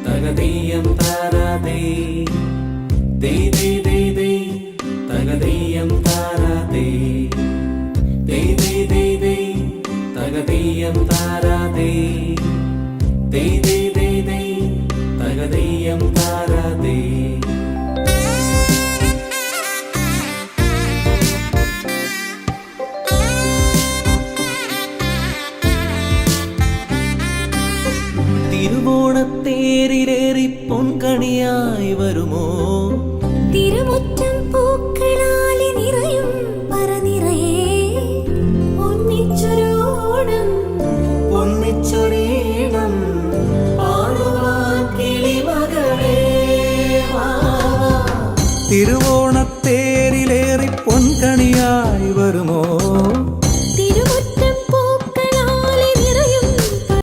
തകതീയം താരാതേ തകതീയം താരാതേ തകതീയം താരാതേ തകതീയം താരാതേ. തിരുവോണത്തേരിലേറി പൊൻകണിയായി വരുമോ തിരുമുറ്റം പൂക്കളാലി നിറയും പറനിറയേ ഒന്നിച്ചൊരോണം ഒന്നിച്ചൊരീണം പാടുവാൻ കിളിമകളേ. തിരുവോണ